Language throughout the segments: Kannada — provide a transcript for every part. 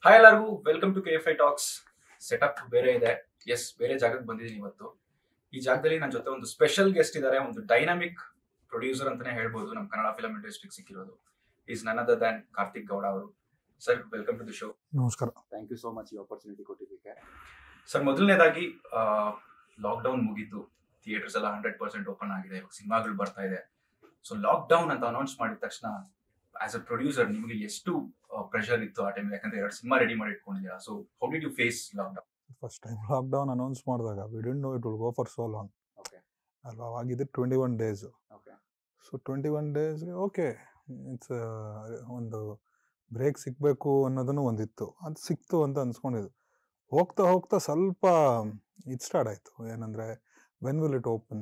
ಹಾಯ್ ಎಲ್ಲರಿಗೂ welcome to KFI talks. Setup ಬೇರೆ ಇದೆ. ಎಸ್, ಬೇರೆ ಜಾಗಕ್ಕೆ ಬಂದಿದ್ದೀನಿ ಇವತ್ತು. ಈ ಜಾಗದಲ್ಲಿ ನನ್ನ ಜೊತೆ ಒಂದು ಸ್ಪೆಷಲ್ ಗೆಸ್ಟ್ ಇದ್ದಾರೆ. ಒಂದು ಡೈನಾಮಿಕ್ ಪ್ರೊಡ್ಯೂಸರ್ ಅಂತಾನೆ ಹೇಳ್ಬೋದು. ನಮ್ಮ ಕನ್ನಡ ಫಿಲಂ ಇಂಡಸ್ಟ್ರಿಗೆ ಸಿಕ್ಕಿರೋದು ಈಸ್ ನನ್ ಅದರ್ ದ್ಯಾನ್ ಕಾರ್ತಿಕ್ ಗೌಡ ಅವರು. Sir, welcome to the show. ನಮಸ್ಕಾರ. ಥ್ಯಾಂಕ್ ಯು ಸೋ ಮಚ್ ಈ ಆಪರ್ಚುನಿಟಿ ಕೊಟ್ಟಿದ್ದಕ್ಕೆ. ಸರ್, ಮೊದಲನೇದಾಗಿ ಲಾಕ್ಡೌನ್ ಮುಗೀತು, ಥಿಯೇಟರ್ಸ್ ಎಲ್ಲ 100% ಓಪನ್ ಆಗಿದೆ, ಸಿನಿಮಾಗಳು ಬರ್ತಾ ಇದೆ. ಸೊ ಲಾಕ್ಡೌನ್ ಅಂತ ಅನೌನ್ಸ್ ಮಾಡಿದ ತಕ್ಷಣ ಆಸ್ ಅ ಪ್ರೊಡ್ಯೂಸರ್ ನಿಮಗೆ ಎಷ್ಟು ಪ್ರೆಷರ್ ಇತ್ತು ಆ ಟೈಮ್? ಯಾಕಂದ್ರೆ 2 ಸಿನಿಮಾ ರೆಡಿ ಮಾಡಿ ಇಟ್ಕೊಂಡಿದ್ದೀರಾ. So how did you face lockdown? First time lockdown announce ಮಾಡಿದಾಗ we didn't know it will go for so long. Okay ಅಲ್ವಾ, ಅವಾಗಿದ್ದು 21 ಡೇಸ್. ಓಕೆ ಸೊ 21 ಡೇಸ್ಗೆ ಓಕೆ, ಇಟ್ಸ್ ಒಂದು ಬ್ರೇಕ್ ಸಿಗಬೇಕು ಅನ್ನೋದನ್ನು ಒಂದಿತ್ತು. ಅದು ಸಿಕ್ತು ಅಂತ ಅನ್ಸ್ಕೊಂಡಿದ್ದು. ಹೋಗ್ತಾ ಹೋಗ್ತಾ ಸ್ವಲ್ಪ ಇದು ಸ್ಟಾರ್ಟ್ ಆಯಿತು. ಏನಂದರೆ ವೆನ್ ವಿಲ್ ಇಟ್ ಓಪನ್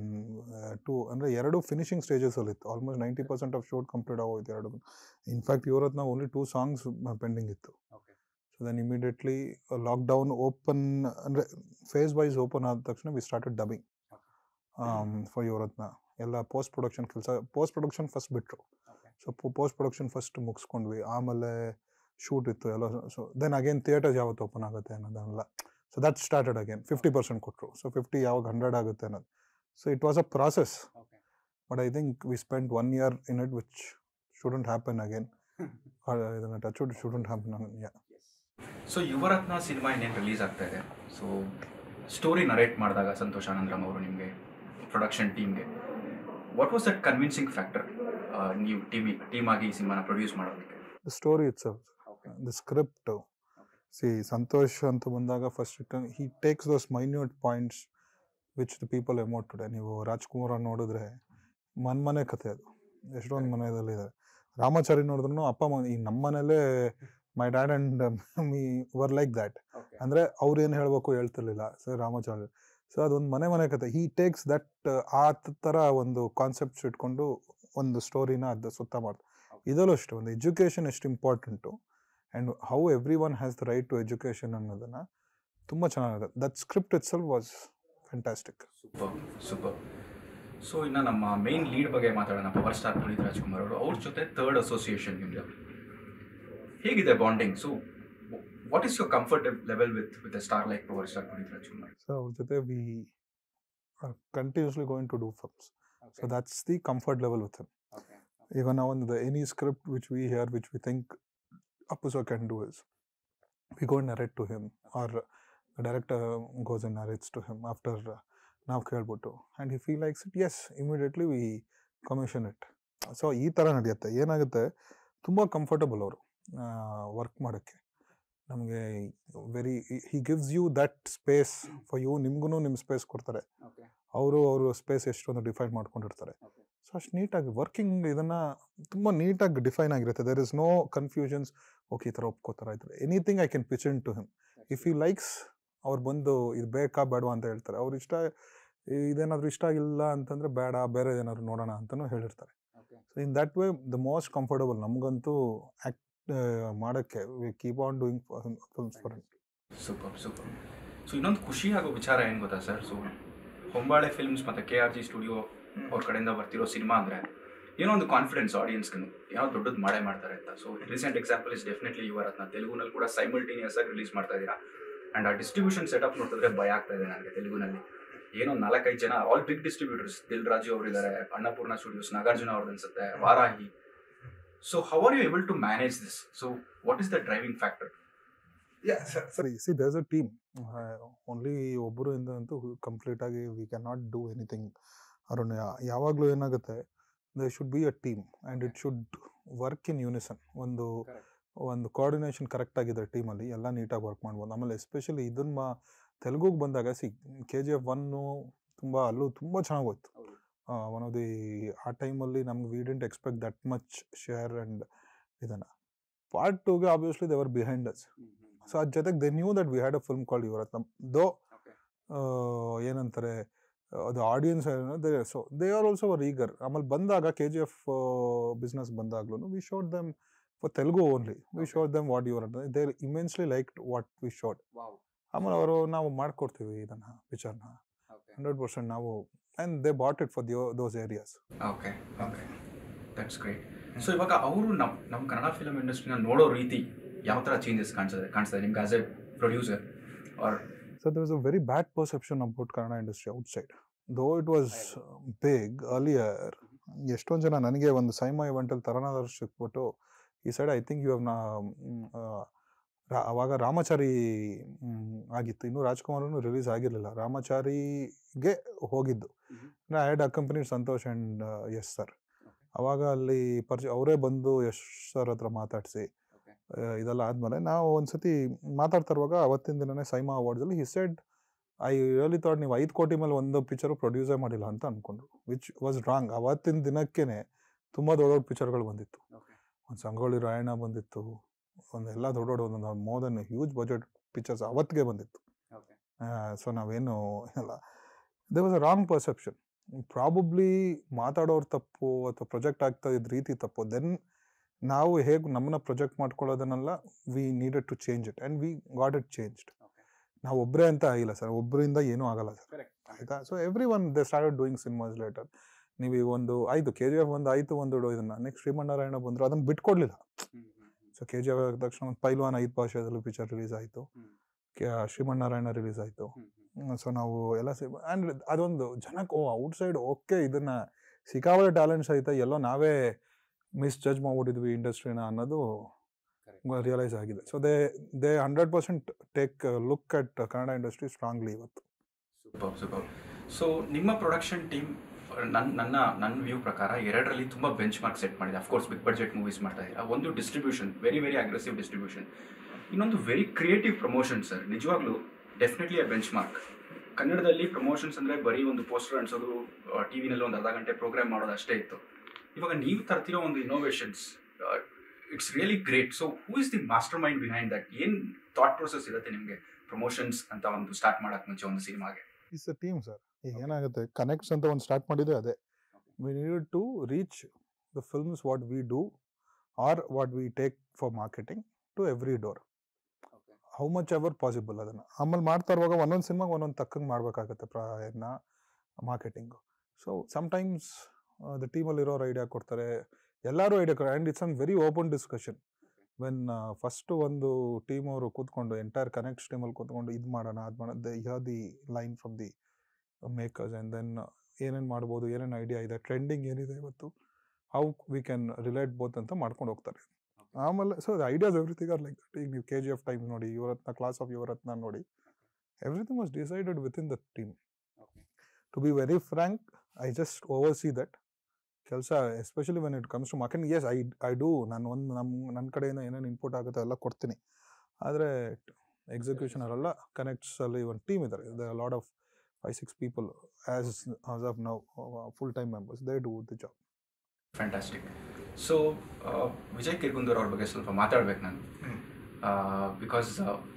ಅಂದರೆ ಎರಡು ಫಿನಿಶಿಂಗ್ ಸ್ಟೇಜಸಲ್ಲಿತ್ತು. ಆಲ್ಮೋಸ್ಟ್ 90% ಆಫ್ ಶೂಟ್ ಕಂಪ್ಲೀಟ್ ಆಗೋಯ್ತು ಎರಡು. ಇನ್ಫ್ಯಾಕ್ಟ್ ಇವರತ್ನ ಓನ್ಲಿ 2 ಸಾಂಗ್ಸ್ ಪೆಂಡಿಂಗ್ ಇತ್ತು. Okay so then immediately lockdown open ಅಂದರೆ ಫೇಸ್ ವೈಸ್ ಓಪನ್ ಆದ ತಕ್ಷಣ we started dubbing for Yuvarathna. ಎಲ್ಲ ಪೋಸ್ಟ್ ಪ್ರೊಡಕ್ಷನ್ ಫಸ್ಟ್ ಬಿಟ್ಟರು. ಸೊ ಪೋಸ್ಟ್ ಪ್ರೊಡಕ್ಷನ್ ಫಸ್ಟ್ ಮುಗಿಸ್ಕೊಂಡ್ವಿ. ಆಮೇಲೆ ಶೂಟ್ ಇತ್ತು ಎಲ್ಲ. ಸೊ ದೆನ್ ಅಗೇನ್ ಥಿಯೇಟರ್ಸ್ ಯಾವತ್ತು ಓಪನ್ ಆಗುತ್ತೆ ಅನ್ನೋದನ್ನೆಲ್ಲ. So that started again. 50% ಕೊಟ್ಟರು. ಸೊ 50 ಯಾವಾಗ 100 ಆಗುತ್ತೆ ಅನ್ನೋದು. So it was a process. Okay but I think we spend 1 year in it which shouldn't happen again. ಇದನ್ನು touch wood shouldn't happen again. Yeah. So Yuvarathna cinema ಇನ್ನೇನು ರಿಲೀಸ್ ಆಗ್ತಾ ಇದೆ. ಸೊ ಸ್ಟೋರಿ ನರೇಟ್ ಮಾಡಿದಾಗ ಸಂತೋಷ್ ಆನಂದರಾಮ್ ಅವರು ನಿಮಗೆ ಪ್ರೊಡಕ್ಷನ್ ಟೀಮ್ಗೆ what was that convincing factor ನೀವು ಟೀಮ್ ಆಗಿ ಈ ಸಿನಿಮಾನ ಪ್ರೊಡ್ಯೂಸ್ ಮಾಡೋದಕ್ಕೆ? The story itself, okay the script. C Santosh ಅಂತ ಬಂದಾಗ first he takes those minute points which the people emote today. ನೀವು ರಾಜ್ಕುಮಾರ್ ನೋಡಿದ್ರೆ ಮನೆ ಕತೆ ಅದು ಎಷ್ಟೊಂದು ಮನೆಯಲ್ಲಿದೆ. ರಾಮಾಚಾರಿ ನೋಡಿದ್ರು ಅಪ್ಪ ಈ ನಮ್ಮ ಮನೇಲೇ my dad and me were like that. Okay ಅಂದರೆ ಅವ್ರು ಏನು ಹೇಳಬೇಕು ಹೇಳ್ತಿರ್ಲಿಲ್ಲ ಸರ್ ರಾಮಾಚಾರ್ಯ. ಸೊ ಅದೊಂದು ಮನೆ ಕತೆ. ಹೀ ಟೇಕ್ಸ್ ದಟ್ ಆ ಥರ ಒಂದು ಕಾನ್ಸೆಪ್ಟ್ಸ್ ಇಟ್ಕೊಂಡು ಒಂದು ಸ್ಟೋರಿನ ಅದು ಸುತ್ತ ಮಾಡ್ತಾರೆ. ಇದರಲ್ಲೂ ಅಷ್ಟೇ ಒಂದು ಎಜುಕೇಷನ್ ಎಷ್ಟು important and how every one has the right to education ಅನ್ನೋದನ್ನು ತುಂಬ ಚೆನ್ನಾಗಿದೆ. That script itself was fantastic. Super. So ಇನ್ನು ನಮ್ಮ ಮೇನ್ ಲೀಡ್ ಬಗ್ಗೆ ಮಾತಾಡೋಣ. ಪವರ್ ಸ್ಟಾರ್ ಪುನೀತ್ ರಾಜ್ಕುಮಾರ್ ಅವರು, ಅವ್ರ ಜೊತೆ ಥರ್ಡ್ ಅಸೋಸಿಯೇಷನ್ ನಿಮ್ಮದು ಹೇಗಿದೆ bonding? So what is your comfort level with a star like power star Puneeth Rajkumar? So ಅವ್ರ ಜೊತೆ we are continuously going to do films. So that's the comfort level with him. Okay Even now, any script which we hear, which we think Appu sir can do, is we go and narrate to him, or the director goes and narrates to him after now ಕೇಳ್ಬಿಟ್ಟು, and if he likes it, yes, immediately we commission it. So ಈ ಥರ ನಡೆಯುತ್ತೆ. ಏನಾಗುತ್ತೆ, ತುಂಬ ಕಂಫರ್ಟಬಲ್ ಅವರು ವರ್ಕ್ ಮಾಡೋಕ್ಕೆ. ನಮಗೆ very he gives you that space for you. ನಿಮ್ಗೂ ನಿಮ್ಮ ಸ್ಪೇಸ್ ಕೊಡ್ತಾರೆ. ಓಕೆ ಅವರು ಸ್ಪೇಸ್ ಎಷ್ಟೊಂದು ಡಿಫೈನ್ ಮಾಡ್ಕೊಂಡಿರ್ತಾರೆ. ಓಕೆ ಸೊ ಅಷ್ಟು ನೀಟಾಗಿ ವರ್ಕಿಂಗ್ ಇದನ್ನು ತುಂಬ ನೀಟಾಗಿ ಡಿಫೈನ್ ಆಗಿರುತ್ತೆ. There is no confusions. Okay, ಈ ಥರ ಒಪ್ಕೋತಾರೆ, ಈ ಥರ anything I can pitch in to him. If you likes, ಅವ್ರು ಬಂದು ಇದು ಬೇಕಾ ಬೇಡವಾ ಅಂತ ಹೇಳ್ತಾರೆ. ಅವ್ರು ಇದೇನಾದರೂ ಇಷ್ಟ ಆಗಿಲ್ಲ ಅಂತಂದರೆ ಬೇಡ, ಬೇರೆ ಏನಾದ್ರು ನೋಡೋಣ ಅಂತಲೂ ಹೇಳಿರ್ತಾರೆ. Okay so in that way the most comfortable ನಮಗಂತೂ ಆ್ಯಕ್ಟ್ ಮಾಡೋಕ್ಕೆ. We keep on doing films for him. Super. So ಇನ್ನೊಂದು ಖುಷಿ ಆಗೋ ವಿಚಾರ ಏನು ಗೊತ್ತಾ ಸರ್? ಸೊ ಹೊಂಬಾಳೆ ಫಿಲ್ಮ್ಸ್ ಮತ್ತು KRG ಸ್ಟುಡಿಯೋ ಅವ್ರ ಕಡೆಯಿಂದ ಬರ್ತಿರೋ ಸಿನಿಮಾ ಅಂದರೆ ಏನೋ ಒಂದು ಕಾನ್ಫಿಡೆನ್ಸ್ ಆಡಿಯನ್ಸ್ಗೆ, ಏನೋ ದೊಡ್ಡದು ಮಾಡ್ತಾರೆ ಅಂತ. So recent example is definitely Yuvarathna. ತೆಲುಗುನಲ್ಲಿ ಕೂಡ ಸೈಮಲ್ಟೇನಿಯಸ್ ಆಗಿ ರಿಲೀಸ್ ಮಾಡ್ತಾ ಇದ್ದೀರಾ. ಆ್ಯಂಡ್ ಆ ಡಿಸ್ಟ್ರಿಬ್ಯೂಷನ್ ಸೆಟಪ್ ನೋಡಿದ್ರೆ ಭಯ ಆಗ್ತಾ ಇದೆ ನನಗೆ. ತೆಲುಗುನಲ್ಲಿ ಏನೋ 4-5 ಜನ, all big distributors. Dil Raju ಅವರಿದ್ದಾರೆ, ಅನ್ನಪೂರ್ಣ ಸ್ಟುಡಿಯೋಸ್, ನಾಗಾರ್ಜುನ ಅವ್ರದ್ದು ಅನ್ಸುತ್ತೆ, Varahi. So how are you able to manage this? So what is the driving factor? ಸರಿ, see there's a team. Only ಒಬ್ಬರು ಇಂದ ಅಂತೂ ಕಂಪ್ಲೀಟಾಗಿ we can not do anything. ಅವ್ರನ್ನ ಯಾವಾಗಲೂ ಏನಾಗುತ್ತೆ, they should be a team and it should work in unison. ಒಂದು ಕೋಆರ್ಡಿನೇಷನ್ ಕರೆಕ್ಟಾಗಿದೆ ಟೀಮಲ್ಲಿ, ಎಲ್ಲ ನೀಟಾಗಿ ವರ್ಕ್ ಮಾಡ್ಬೋದು. ಆಮೇಲೆ ಎಸ್ಪೆಷಲಿ ಇದನ್ನು ತೆಲುಗುಗೆ ಬಂದಾಗ KGF 1 ತುಂಬ ಅಲ್ಲೂ ತುಂಬ ಚೆನ್ನಾಗಿ ಹೋಯ್ತು. ಒನ್ ಆಫ್ ದಿ ಆ ಟೈಮಲ್ಲಿ ನಮ್ಗೆ we didn't expect that much share and ಇದನ್ನು. ಪಾರ್ಟ್ 2ಗೆ obviously they were behind us. So ಅದ್ರ ಜೊತೆಗೆ they knew that we had a film called Yuvarathna. Though ಏನಂತಾರೆ, ಅದು audience so they are also were eager. ಆಮೇಲೆ ಬಂದಾಗ KGF ಬಿಸ್ನೆಸ್ ಬಂದಾಗ್ಲೂ we showed them for Telugu only. We showed them what Yuvarathna. They immensely liked what we showed. Wow ಆಮೇಲೆ ನಾವು ಮಾಡ್ಕೊಡ್ತೀವಿ ಇದನ್ನು ಪಿಕ್ಚರ್ನ ಓಕೆ 100% ನಾವು. And they bought it for those areas. Okay that's great. So ಇವಾಗ ಅವರು ನಮ್ಮ ಕನ್ನಡ ಫಿಲಮ್ ಇಂಡಸ್ಟ್ರಿನ ನೋಡೋ ರೀತಿ ಯಾವ ಥರ ಚೇಂಜಸ್ ಕಾಣಿಸ್ತದೆ ನಿಮ್ಗೆ as a producer or So there was a very bad perception about Kannada industry outside. Though it was big earlier, ಎಷ್ಟೊಂದು ಜನ ನನಗೆ ಒಂದು ಸೈಮಾ ಇವೆಂಟಲ್ಲಿ ತರನಾದರ್ಶ್ ಸಿಕ್ಬಿಟ್ಟು ಈ side I think you have ಅವಾಗ ರಾಮಚಾರಿ ಆಗಿತ್ತು, ಇನ್ನು ರಾಜ್ಕುಮಾರ್ನು ರಿಲೀಸ್ ಆಗಿರಲಿಲ್ಲ, ರಾಮಚಾರಿಗೆ ಹೋಗಿದ್ದು. I had accompanied Santhosh and Yash sir. ಅವಾಗ ಅಲ್ಲಿ ಅವರೇ ಬಂದು ಯಶ್ ಸರ್ ಹತ್ರ ಮಾತಾಡಿಸಿ ಇದೆಲ್ಲ ಆದಮೇಲೆ ನಾವು ಒಂದ್ಸತಿ ಮಾತಾಡ್ತಾ ಇರುವಾಗ ಅವತ್ತಿನ ದಿನನೇ ಸೈಮಾ ಅವಾರ್ಡ್ಸಲ್ಲಿ he said I really thought ನೀವು 5 ಕೋಟಿ ಮೇಲೆ ಒಂದು ಪಿಕ್ಚರು ಪ್ರೊಡ್ಯೂಸೇ ಮಾಡಿಲ್ಲ ಅಂತ ಅಂದ್ಕೊಂಡ್ರು, ವಿಚ್ ವಾಸ್ ರಾಂಗ್. ಅವತ್ತಿನ ದಿನಕ್ಕೇ ತುಂಬ ದೊಡ್ಡ ದೊಡ್ಡ ಪಿಕ್ಚರ್ಗಳು ಬಂದಿತ್ತು. ಒಂದು ಸಂಗೊಳ್ಳಿ ರಾಯಣ್ಣ ಬಂದಿತ್ತು, ಒಂದೆಲ್ಲ ದೊಡ್ಡ ದೊಡ್ಡ ಒಂದೊಂದು more than huge budget pictures ಅವತ್ತಿಗೆ ಬಂದಿತ್ತು. ಸೊ ನಾವೇನು ಇಲ್ಲ, they was a wrong perception. Probably ಮಾತಾಡೋರು ತಪ್ಪು ಅಥವಾ ಪ್ರೊಜೆಕ್ಟ್ ಆಗ್ತಾ ಇದ್ದ ರೀತಿ ತಪ್ಪು. ದೆನ್ ನಾವು ಹೇಗೆ ನಮ್ಮನ್ನ ಪ್ರೊಜೆಕ್ಟ್ ಮಾಡ್ಕೊಳ್ಳೋದನ್ನೆಲ್ಲ we needed to change it and we got it changed. ನಾವು ಒಬ್ಬರೇ ಅಂತ ಆಗಿಲ್ಲ ಸರ್, ಒಬ್ಬರಿಂದ ಏನೂ ಆಗಲ್ಲ ಸರ್, ಆಯಿತಾ. So every one they started doing cinemas later. ನೀವು ಈಗ ಒಂದು ಆಯಿತು KGF ಒಂದು ಆಯಿತು, ಒಂದು ಇದನ್ನು ನೆಕ್ಸ್ಟ್ ಶ್ರೀಮನ್ನಾರಾಯಣ ಬಂದರು, ಅದನ್ನು ಬಿಟ್ಕೊಡ್ಲಿಲ್ಲ. ಸೊ KGF ಆದ ತಕ್ಷಣ ಒಂದು ಪೈಲ್ವಾನ್ 5 ಭಾಷೆದಲ್ಲೂ ಪಿಕ್ಚರ್ ರಿಲೀಸ್ ಆಯಿತು, ಶ್ರೀಮನ್ನಾರಾಯಣ ರಿಲೀಸ್ ಆಯಿತು. ಸೊ ನಾವು ಎಲ್ಲ ಆ್ಯಂಡ್ ಅದೊಂದು ಜನಕ್ಕೆ ಔಟ್ಸೈಡ್ ಓಕೆ ಇದನ್ನು ಸಿಕ್ಕಾಪಟ್ಟೆ ಟ್ಯಾಲೆಂಟ್ಸ್ ಐತೆ, ಎಲ್ಲೋ ನಾವೇ ಮಿಸ್ಜಡ್ಜ್ ಮಾಡ್ಬಿಟ್ಟಿದ್ವಿ ಇಂಡಸ್ಟ್ರಿನ ಅನ್ನೋದು ರಿಯಲೈಸ್ ಆಗಿದೆ. So they 100% take look at Kannada industry strongly ಇವತ್ತು. ಸೂಪರ್. ಸೊ ನಿಮ್ಮ ಪ್ರೊಡಕ್ಷನ್ ಟೀಮ್ ನನ್ನ ವ್ಯೂ ಪ್ರಕಾರ 2ರಲ್ಲಿ ತುಂಬ ಬೆಂಚ್ ಮಾರ್ಕ್ ಸೆಟ್ ಮಾಡಿದೆ. ಅಫ್ಕೋರ್ಸ್ ಬಿಗ್ ಬಡ್ಜೆಟ್ ಮೂವೀಸ್ ಮಾಡ್ತಾ ಇದ್ದೀರಾ, ಒಂದು distribution, very very aggressive distribution, ಇನ್ನೊಂದು ವೆರಿ ಕ್ರಿಯೇಟಿವ್ ಪ್ರಮೋಷನ್ ಸರ್. ನಿಜವಾಗ್ಲೂ ಡೆಫಿನೆಟ್ಲಿ ಅ ಬೆಂಚ್ ಮಾರ್ಕ್. ಕನ್ನಡದಲ್ಲಿ ಪ್ರಮೋಷನ್ಸ್ ಅಂದರೆ ಬರೀ ಒಂದು ಪೋಸ್ಟರ್ ಅಂಟಿಸೋದು, ಟಿವಿನಲ್ಲಿ ಒಂದು ಅರ್ಧ ಗಂಟೆ ಪ್ರೋಗ್ರಾಮ್ ಮಾಡೋದು ಅಷ್ಟೇ ಇತ್ತು. ಇವಾಗ ನೀವು ತರ್ತಿರೋ ಒಂದು innovations, it's really great. So who is the master mind behind that? ಏನು ಥಾಟ್ ಪ್ರೊಸೆಸ್ ಇರುತ್ತೆ ನಿಮಗೆ ಪ್ರಮೋಷನ್ಸ್ ಅಂತ ಒಂದು ಸ್ಟಾರ್ಟ್ ಮಾಡೋಕ್ಕೆ ಮುಂಚೆ ಒಂದು ಸಿನಿಮಾಗೆ? It's a team sir. ಈಗ ಏನಾಗುತ್ತೆ, ಕನೆಕ್ಟ್ಸ್ ಅಂತ ಒಂದು ಸ್ಟಾರ್ಟ್ ಮಾಡಿದೆ ಅದೇ. We need to reach the films what we do or what we take for marketing to every door, how much ever possible. ಅದನ್ನು ಆಮೇಲೆ ಮಾಡ್ತಾ ಇರುವಾಗ ಒಂದೊಂದು ಸಿನಿಮಾಗೆ ಒಂದೊಂದು ತಕ್ಕಂಗೆ ಮಾಡಬೇಕಾಗತ್ತೆ ಪ್ರಯತ್ನ ಮಾರ್ಕೆಟಿಂಗು. ಸೊ ಸಮ್ಟೈಮ್ಸ್ ದ ಟೀಮಲ್ಲಿರೋರು ಐಡಿಯಾ ಕೊಡ್ತಾರೆ, ಎಲ್ಲರೂ ಐಡಿಯಾ ಕೊಡ್ತಾರೆ, and it's an very open discussion. When first ಒಂದು ಟೀಮ್ ಅವರು ಕೂತ್ಕೊಂಡು ಎಂಟೈರ್ ಕನೆಕ್ಟ್ಸ್ ಟೀಮಲ್ಲಿ ಕೂತ್ಕೊಂಡು ಇದು ಮಾಡೋಣ ಅದು ಮಾಡೋಣ, the line from the makers and then ಏನೇನು ಮಾಡ್ಬೋದು, ಏನೇನು ಐಡಿಯಾ ಇದೆ, ಟ್ರೆಂಡಿಂಗ್ ಏನಿದೆ ಇವತ್ತು, how we can relate both ಅಂತ ಮಾಡ್ಕೊಂಡು ಹೋಗ್ತಾರೆ. ಆಮೇಲೆ so the ideas everything are like that. ಈಗ ನೀವು KGF ಟೈಮ್ ನೋಡಿ, ಯುವರತ್ನ, ಕ್ಲಾಸ್ ಆಫ್ ಯುವರತ್ನ ನೋಡಿ, everything was decided within the team. To be very frank, I just oversee that ಕೆಲಸ, especially when it comes to marketing. As I do, ನಾನು ನನ್ನ ಕಡೆಯಿಂದ ಏನೇನು ಇನ್ಪುಟ್ ಆಗುತ್ತೆ ಎಲ್ಲ ಕೊಡ್ತೀನಿ, ಆದರೆ ಎಕ್ಸಿಕ್ಯೂಷನ್ ಅಲ್ಲ. ಕನೆಕ್ಟ್ಸಲ್ಲಿ ಒಂದು ಟೀಮ್ ಇದ್ದಾರೆ, the lot of 5-6 people as of now, full-time members. They do the job. Fantastic. So Vijay Kiragandur ಅವ್ರ ಬಗ್ಗೆ ಸ್ವಲ್ಪ ಮಾತಾಡ್ಬೇಕು ನಾನು, ಬಿಕಾಸ್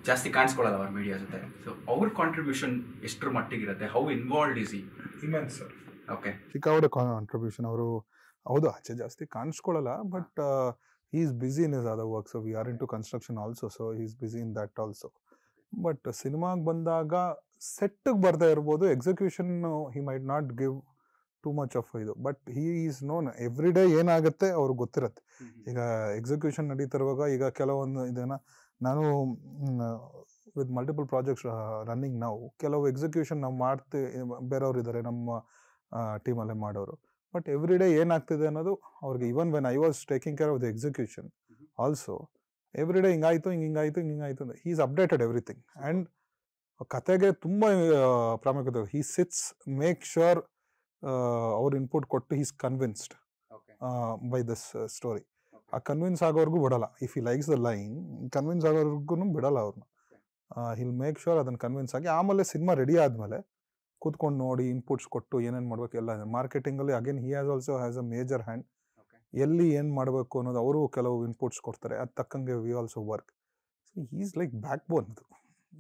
ಜಾಸ್ತಿ ಕಾಣಿಸ್ಕೊಳ್ಳಲ್ಲ ಅವ್ರ ಮೀಡಿಯಾ ಜೊತೆ. ಸೊ ಅವ್ರ ಕಾಂಟ್ರಿಬ್ಯೂಷನ್ ಎಷ್ಟರ ಮಟ್ಟಿಗಿರುತ್ತೆ? How involved is he? Immense sir. Okay, ಸಿಕ್ಕಾಪಟ್ಟೆ ಕಾಂಟ್ರಿಬ್ಯೂಷನ್. ಅವರು ಹೌದು ಆಚೆ ಜಾಸ್ತಿ ಕಾಣಿಸ್ಕೊಳ್ಳಲ್ಲ, but he is busy in his other work. So we are into construction also, so he is busy in that also. But ಸಿನಿಮಾಗೆ ಬಂದಾಗ ಸೆಟ್ಟಿಗೆ ಬರ್ತಾ ಇರ್ಬೋದು, execution he might not give too much of ಇದು, but he is known every day ಏನಾಗುತ್ತೆ ಅವ್ರಿಗೆ ಗೊತ್ತಿರುತ್ತೆ. ಈಗ ಎಕ್ಸಿಕ್ಯೂಷನ್ ನಡೀತಿರುವಾಗ ಈಗ ಕೆಲವೊಂದು ಇದನ್ನು ನಾನು ವಿತ್ ಮಲ್ಟಿಪಲ್ ಪ್ರಾಜೆಕ್ಟ್ಸ್ ರನ್ನಿಂಗ್ ನಾವು ಕೆಲವು ಎಕ್ಸಿಕ್ಯೂಷನ್ ನಾವು ಬೇರೆಯವ್ರು ಇದ್ದಾರೆ ನಮ್ಮ ಟೀಮಲ್ಲೇ ಮಾಡೋರು, ಬಟ್ ಎವ್ರಿ ಡೇ ಏನಾಗ್ತಿದೆ ಅನ್ನೋದು ಅವ್ರಿಗೆ, even when I was taking care of the execution also, every day ಹಿಂಗಾಯಿತು ಹಿಂಗಾಯಿತು he is updated everything. And ಕತೆಗೆ ತುಂಬ ಪ್ರಾಮುಖ್ಯತೆ. ಹೀ ಸಿಟ್ಸ್ ಮೇಕ್ ಶ್ಯೂರ್ ಅವ್ರ ಇನ್ಪುಟ್ ಕೊಟ್ಟು he's convinced by this story. ಆ ಕನ್ವಿನ್ಸ್ ಆಗೋರ್ಗೂ ಬಿಡಲ್ಲ. If he likes the line, convince ಆಗೋರ್ಗು ಬಿಡಲ್ಲ ಅವ್ರನ್ನ. ಹಿಲ್ ಮೇಕ್ ಶ್ಯೂರ್ ಅದನ್ನು ಕನ್ವಿನ್ಸ್ ಆಗಿ ಆಮೇಲೆ ಸಿನಿಮಾ ರೆಡಿ ಆದಮೇಲೆ ಕೂತ್ಕೊಂಡು ನೋಡಿ ಇನ್ಪುಟ್ಸ್ ಕೊಟ್ಟು ಏನೇನು ಮಾಡ್ಬೇಕು ಎಲ್ಲ. ಮಾರ್ಕೆಟಿಂಗಲ್ಲಿ again he has a major hand. ಎಲ್ಲಿ ಏನು ಮಾಡಬೇಕು ಅನ್ನೋದು ಅವರು ಕೆಲವು ಇನ್ಪುಟ್ಸ್ ಕೊಡ್ತಾರೆ, ಅದು ತಕ್ಕಂಗೆ we also work. So is like back ಬೋನ್. ಅದು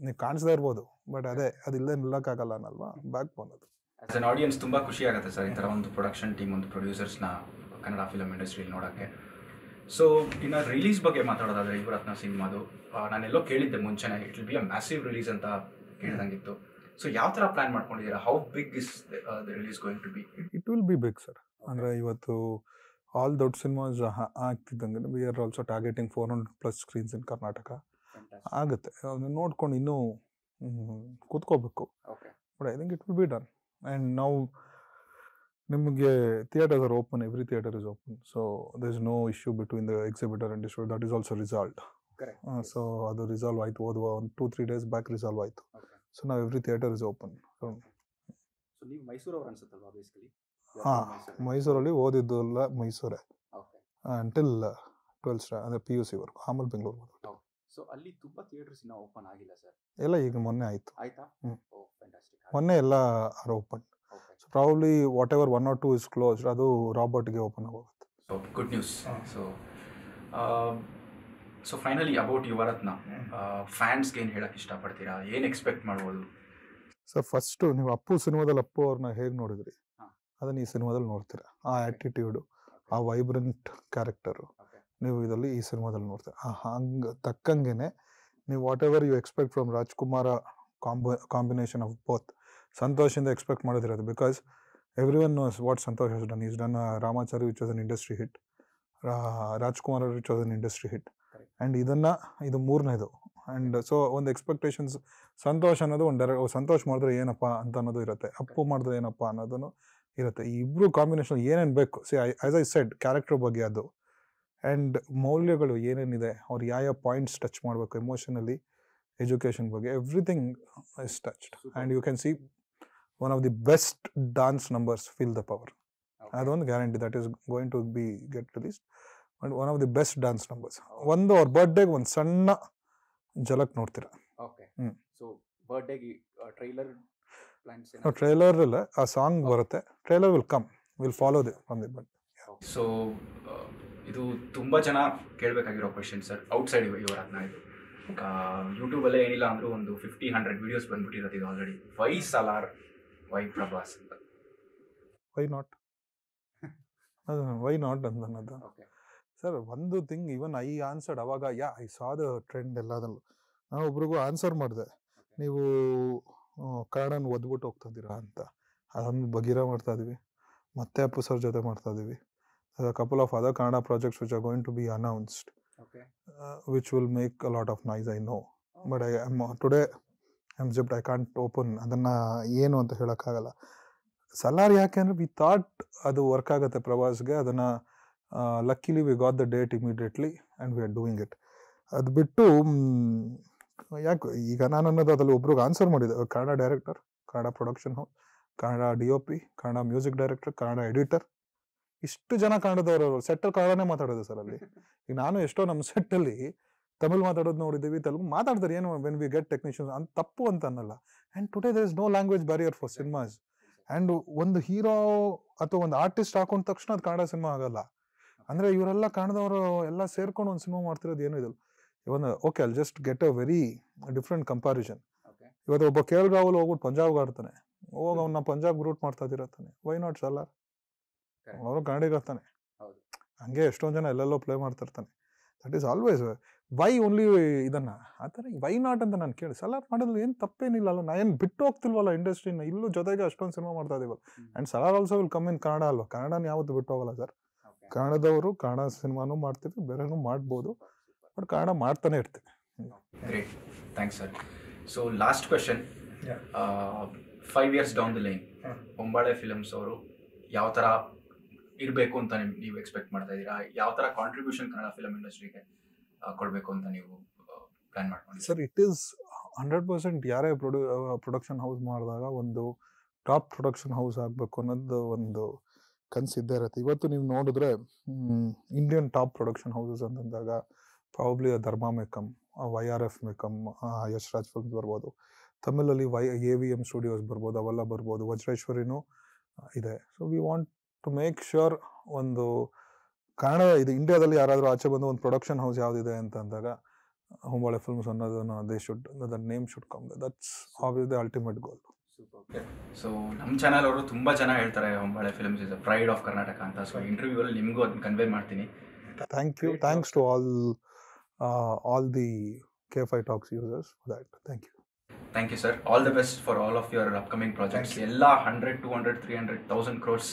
ನೀವು ಕಾಣಿಸ್ತಾ ಇರ್ಬೋದು, ಬಟ್ ಅದಿಲ್ಲದೆ ನಿಲ್ಲಕ್ಕಾಗಲ್ಲ ಅನ್ನಲ್ವಾ, ಬ್ಯಾಕ್ ಬೋನ್ ಅದು. ಆಸ್ ಅನ್ ಆಡಿಯನ್ಸ್ ತುಂಬ ಖುಷಿ ಆಗುತ್ತೆ ಸರ್ ಈ ಥರ ಒಂದು ಪ್ರೊಡಕ್ಷನ್ ಟೀಮ್, ಒಂದು ಪ್ರೊಡ್ಯೂಸರ್ಸ್ನ ಕನ್ನಡ ಫಿಲಮ್ ಇಂಡಸ್ಟ್ರಿಯಲ್ಲಿ ನೋಡೋಕ್ಕೆ. ಸೊ ಇನ್ನು ರಿಲೀಸ್ ಬಗ್ಗೆ ಮಾತಾಡೋದಾದರೆ ಯುವರತ್ನ ಸಿನಿಮಾದು ನಾನೆಲ್ಲೋ ಕೇಳಿದ್ದೆ ಮುಂಚೆನೇ, it will be a massive release ಅಂತ ಕೇಳಿದಂಗಿತ್ತು. ಸೊ ಯಾವ ಥರ ಪ್ಲ್ಯಾನ್ ಮಾಡ್ಕೊಂಡಿದ್ದೀರಾ? How big is the release going to be? It will be big sir. ಅಂದರೆ ಇವತ್ತು ಆಲ್ ದೊಡ್ಡ ಸಿನಿಮಾಸ್ ಆಗ್ತಿದ್ದಂಗೆ we are also targeting 400+ screens in Karnataka Fantastic. ಆಗುತ್ತೆ. ಅದನ್ನ ನೋಡ್ಕೊಂಡು ಇನ್ನೂ ಕೂತ್ಕೋಬೇಕು. Okay. But I think it will be done. And ನಾವು ನಿಮಗೆ theatres are open, every theatre is open. So there is no issue between the exhibitor and distributor. That is also resolved. Correct. So ಅದು ರಿಸಾಲ್ವ್ ಆಯಿತು, ಓದುವ ಒಂದು 2-3 days ಬ್ಯಾಕ್ ರಿಸಾಲ್ವ್ ಆಯಿತು. Okay. ಸೊ ನಾವು every theatre is open. So ನೀವು ಮೈಸೂರವ್ರು ಅನ್ಸುತ್ತಲ್ವಾ ಬೇಸಿಕಲಿ? ಹಾಂ, ಮೈಸೂರಲ್ಲಿ ಓದಿದ್ದೆಲ್ಲ ಮೈಸೂರೇ ಓಕೆ. ಅಂಟಿಲ್ 12th ಅಂದರೆ PUC ವರ್ಗು. ಆಮೇಲೆ ಬೆಂಗಳೂರು. ಸೊ ಅಲ್ಲಿ ತುಂಬಾ ಥಿಯೇಟರ್ಸ್ ಇನ್ನೂ ಓಪನ್ ಆಗಿಲ್ಲ ಸರ್? ಎಲ್ಲ ಈಗ ಮೊನ್ನೆ ಆಯಿತು. ಆಯ್ತಾ? ಹ್ಮ್. Oh fantastic. ಮೊನ್ನೆ ಎಲ್ಲ are open. Okay. So probably whatever 1 or 2 is closed, ಅದು ರಾಬರ್ಟ್ಗೆ ಓಪನ್ ಆಗೋಗುತ್ತೆ. So good news. So finally about Yuvarathnaa, ಫ್ಯಾನ್ಸ್ಗೆ ಏನು ಹೇಳಕ್ಕೆ ಇಷ್ಟಪಡ್ತೀರಾ? ಏನು ಎಕ್ಸ್ಪೆಕ್ಟ್ ಮಾಡ್ಬೋದು? ಸರ್ ಫಸ್ಟು ನೀವು ಅಪ್ಪು ಸಿನಿಮಾದಲ್ಲಿ ಅಪ್ಪು ಅವ್ರನ್ನ ಹೇಗೆ ನೋಡಿದ್ರಿ, ಹಾಂ. ಅದನ್ನು ಈ ಸಿನಿಮಾದಲ್ಲಿ ನೋಡ್ತೀರಾ. ಆ ಆ್ಯಟಿಟ್ಯೂಡು, ಆ ವೈಬ್ರೆಂಟ್ ಕ್ಯಾರೆಕ್ಟರು ಓಕೆ. ನೀವು ಇದರಲ್ಲಿ ಈ ಸಿನಿಮಾದಲ್ಲಿ ನೋಡ್ತೀರಾ. ಹಂಗೆ ತಕ್ಕಂಗೆ ನೀವು whatever you expect from Raajakumara combination of both, ಸಂತೋಷಿಂದ ಎಕ್ಸ್ಪೆಕ್ಟ್ ಮಾಡೋದಿರೋದು. Because everyone knows what Santhosh has done. Is done Ramachari which was an industry hit, Raajakumara which was an industry hit, and ಇದು ಮೂರನೇದು. ಆ್ಯಂಡ್ ಸೊ ಒಂದು ಎಕ್ಸ್ಪೆಕ್ಟೇಷನ್ಸ್, ಸಂತೋಷ್ ಅನ್ನೋದು ಒಂದು ಸಂತೋಷ್ ಮಾಡಿದ್ರೆ ಏನಪ್ಪ ಅಂತ ಅನ್ನೋದು ಇರುತ್ತೆ, ಅಪ್ಪು ಮಾಡಿದ್ರೆ ಏನಪ್ಪ ಅನ್ನೋದನ್ನು ಇರುತ್ತೆ. ಈ ಇಬ್ಬರು ಕಾಂಬಿನೇಷನ್ ಏನೇನು ಬೇಕು, ಆ್ಯಸ್ ಐ ಸೆಡ್ ಕ್ಯಾರೆಕ್ಟರ್ ಬಗ್ಗೆ ಅದು, ಆ್ಯಂಡ್ ಮೌಲ್ಯಗಳು ಏನೇನಿದೆ, ಅವ್ರು ಯಾವ ಪಾಯಿಂಟ್ಸ್ ಟಚ್ ಮಾಡಬೇಕು ಎಮೋಷನಲಿ, ಎಜುಕೇಷನ್ ಬಗ್ಗೆ, everything is touched. And you can see one of the best dance numbers, feel the power. ಅದೊಂದು guarantee that is going to be get released. And one of the best dance numbers. ಒಂದು ಅವ್ರ ಬರ್ಡೇಗೆ ಒಂದು ಸಣ್ಣ ಜಲಕ್ ನೋಡ್ತೀರಾ. ಓಕೆ. ಸೊ ಬರ್ಡೇಗೆ ಟ್ರೈಲರ್ ಪ್ಲಾನ್ಸ್ ಟ್ರೈಲರ್ ಇಲ್ಲ, ಆ ಸಾಂಗ್ ಬರುತ್ತೆ. Trailer will come, will follow the from the birthday. So ಇದು ತುಂಬ ಜನ ಕೇಳಬೇಕಾಗಿರೋ ಕ್ವೆಶನ್ ಸರ್, ಔಟ್ಸೈಡ್ ಯುವರತ್ನ. ಇದು ಯೂಟ್ಯೂಬಲ್ಲೇ ಏನಿಲ್ಲ ಅಂದರೂ ಒಂದು 50-100 ವೀಡಿಯೋಸ್ ಬಂದ್ಬಿಟ್ಟಿರೋದು ಇದು already. Why Salaar, why Prabhas ಅಂತ? ವೈ ನಾಟ್ ವೈ ನಾಟ್ ಅನ್ನೋದು ಓಕೆ. ಸರ್ ಒಂದು ಥಿಂಗ್ ಇವನ್ ಐ ಆನ್ಸರ್ಡ್ ಅವಾಗ, ಐ ಸಾ ದ ಟ್ರೆಂಡ್ ಎಲ್ಲದಲ್ಲೂ. ನಾನು ಒಬ್ರಿಗೂ ಆನ್ಸರ್ ಮಾಡಿದೆ, ನೀವು ಕನ್ನಡನ ಓದ್ಬಿಟ್ಟು ಹೋಗ್ತಿದ್ದೀರಾ ಅಂತ. ಅದನ್ನು ಬಗೀರ ಮಾಡ್ತಾ ಇದೀವಿ, ಮತ್ತೆ ಅಪ್ಪು ಸರ್ ಜೊತೆ ಮಾಡ್ತಾ ಇದೀವಿ. Couple of other Kannada projects which are going to be announced, which will make a lot of noise, I know. But today I am zipped, I can't open ಅದನ್ನು ಏನು ಅಂತ ಹೇಳೋಕ್ಕಾಗಲ್ಲ. ಸಲಾರ್ ಯಾಕೆ ಅಂದರೆ ವಿ ಥಾಟ್ ಅದು ವರ್ಕ್ ಆಗುತ್ತೆ ಪ್ರಭಾಸ್ಗೆ. ಅದನ್ನು luckily we got the date immediately and we are doing it. ಅದು ಬಿಟ್ಟು ಯಾಕೆ ಈಗ ನಾನು ಅನ್ನೋದು ಅದ್ರಲ್ಲಿ ಒಬ್ರಿಗೆ ಆನ್ಸರ್ ಮಾಡಿದೆ. Kannada director, Kannada production house, Kannada DOP, Kannada music director, Kannada editor, ಇಷ್ಟು ಜನ ಕನ್ನಡದವರು ಸೆಟ್ಟಲ್ಲಿ ಕನ್ನಡನೇ ಮಾತಾಡೋದು ಸರ್ ಅಲ್ಲಿ. ಈಗ ನಾನು ಎಷ್ಟೋ ನಮ್ಮ ಸೆಟ್ಟಲ್ಲಿ ತಮಿಳ್ ಮಾತಾಡೋದು ನೋಡಿದ್ದೀವಿ, ತೆಲುಗು ಮಾತಾಡ್ತಾರೆ. ಏನು ವೆನ್ ವಿ ಗೆಟ್ ಟೆಕ್ನಿಷಿಯನ್ಸ್ ಅಂತ ತಪ್ಪು ಅಂತ ಅನ್ನಲ್ಲ. And today there is no language barrier for cinemas. And ಒಂದು ಹೀರೋ ಅಥವಾ ಒಂದು ಆರ್ಟಿಸ್ಟ್ ಹಾಕೊಂಡ ತಕ್ಷಣ ಅದು ಕನ್ನಡ ಸಿನಿಮಾ ಆಗಲ್ಲ. ಅಂದರೆ ಇವರೆಲ್ಲ ಕನ್ನಡದವರು ಎಲ್ಲ ಸೇರ್ಕೊಂಡು ಒಂದು ಸಿನಿಮಾ ಮಾಡ್ತಿರೋದು ಏನೂ ಇದಿಲ್ಲ. ಇವನ್ ಓಕೆ, ಅಲ್ಲಿ just get a very different comparison. ಇವತ್ತು ಒಬ್ಬ KL ರಾಹುಲ್ ಹೋಗ್ಬಿಟ್ಟು ಪಂಜಾಬ್ಗೆ ಆಡ್ತಾನೆ, ಹೋಗಿ ಅವ್ನ ಪಂಜಾಬ್ ರೂಟ್ ಮಾಡ್ತಾ ಇದಿರತ್ತಾನೆ. Why not Salaar? ಅವರು ಕನ್ನಡಿಗ ತಾನೆ. ಹಂಗೆ ಎಷ್ಟೊಂದು ಜನ ಎಲ್ಲೆಲ್ಲೋ ಪ್ಲೇ ಮಾಡ್ತಿರ್ತಾನೆ. That is always why only ಇದನ್ನ ಆ ಥರ ವೈ ನಾಟ್ ಅಂತ ನಾನು ಕೇಳಿ. ಸಲಾರ್ ಮಾಡೋದು ಏನು ತಪ್ಪೇನಿಲ್ಲ ಅಲ್ಲ. ನಾ ಏನು ಬಿಟ್ಟು ಹೋಗ್ತಿಲ್ವಲ್ಲ ಇಂಡಸ್ಟ್ರಿನ, ಇಲ್ಲೂ ಜೊತೆಗೆ ಅಷ್ಟೊಂದು ಸಿನಿಮಾ ಮಾಡ್ತಾ ಇದೀವಲ್ಲ. And Salaar also will come in Kannada ಅಲ್ವಾ. ಕನ್ನಡನ ಯಾವತ್ತು ಬಿಟ್ಟು ಹೋಗಲ್ಲ ಸರ್. ಕನ್ನಡದವರು ಕನ್ನಡ ಸಿನಿಮಾನು ಮಾಡ್ತೀವಿ, ಬೇರೆನೂ ಮಾಡ್ಬೋದು, ಬಟ್ ಕನ್ನಡ ಮಾಡ್ತಾನೆ ಇರ್ತೀವಿ. Great, thanks sir. So last question, 5 years down the line Hombale films ಅವರು ಯಾವ ಥರ ಇರಬೇಕು ಅಂತ ನೀವು ಎಕ್ಸ್ಪೆಕ್ಟ್ ಮಾಡ್ತಾ ಇದ್ದೀರಾ? ಯಾವ ಥರ ಕಾಂಟ್ರಿಬ್ಯೂಷನ್ ಕನ್ನಡ ಫಿಲಮ್ ಇಂಡಸ್ಟ್ರಿಗೆ ಕೊಡಬೇಕು ಅಂತ ನೀವು ಪ್ಲಾನ್ ಮಾಡ್ಕೊಂಡಿದ್ದೀರಾ? ಸರ್, ಇಟ್ ಈಸ್ 100% ಯಾರೇ ಪ್ರೊಡಕ್ಷನ್ ಹೌಸ್ ಮಾಡಿದಾಗ ಒಂದು ಟಾಪ್ ಪ್ರೊಡಕ್ಷನ್ ಹೌಸ್ ಆಗಬೇಕು ಅನ್ನೋದು ಒಂದು ಕನಸಿದ್ದೇ ಇರುತ್ತೆ. ಇವತ್ತು ನೀವು ನೋಡಿದ್ರೆ ಇಂಡಿಯನ್ ಟಾಪ್ ಪ್ರೊಡಕ್ಷನ್ ಹೌಸಸ್ ಅಂತಂದಾಗ ಪ್ರಾಬಬ್ಲಿ ಧರ್ಮಾ ಮೇಕಮ್, YRF ಮೇಕಮ್, ಯಶ್ ರಾಜ್ ಫಿಲ್ಮ್ಸ್ ಬರ್ಬೋದು. ತಮಿಳಲ್ಲಿ AVM ಸ್ಟುಡಿಯೋಸ್ ಬರ್ಬೋದು, ಅವೆಲ್ಲ ಬರ್ಬೋದು. ವಜ್ರೇಶ್ವರಿನೂ ಇದೆ. So we want to make sure ಒಂದು ಕನ್ನಡ ಇದು ಇಂಡಿಯಾದಲ್ಲಿ ಯಾರಾದರೂ ಆಚೆ ಬಂದು ಒಂದು ಪ್ರೊಡಕ್ಷನ್ ಹೌಸ್ ಯಾವುದಿದೆ ಅಂತ ಅಂದಾಗ ಹೊಂಬಾಳೆ ಫಿಲ್ಮ್ಸ್ ಅನ್ನೋದನ್ನು the name should come. That's obvious the ultimate goal. So ನಮ್ಮ ಚಾನಲ್ ಅವರು ತುಂಬ ಜನ ಹೇಳ್ತಾರೆ Hombale films is a pride of Karnataka ಅಂತ. ಸೊ ಇಂಟರ್ವ್ಯೂವಲ್ಲಿ ನಿಮಗೂ ಅದನ್ನ ಕನ್ವೆ ಮಾಡ್ತೀನಿ. Thank you. Thanks to all the K5 Talks users for that. Thank you sir. All the best for all of your upcoming projects. ಎಲ್ಲ 100, 200, 300, 1000 crores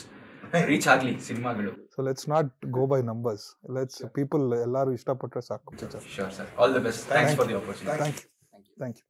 ರೀಚ್ ಆಗಲಿ ಸಿನಿಮಾಗಳು. So let's not go by numbers, let's people ಎಲ್ಲರೂ ಇಷ್ಟಪಟ್ಟರೆ ಸಾಕು. Sure, sir. All the best. Thanks for the opportunity. Thank you.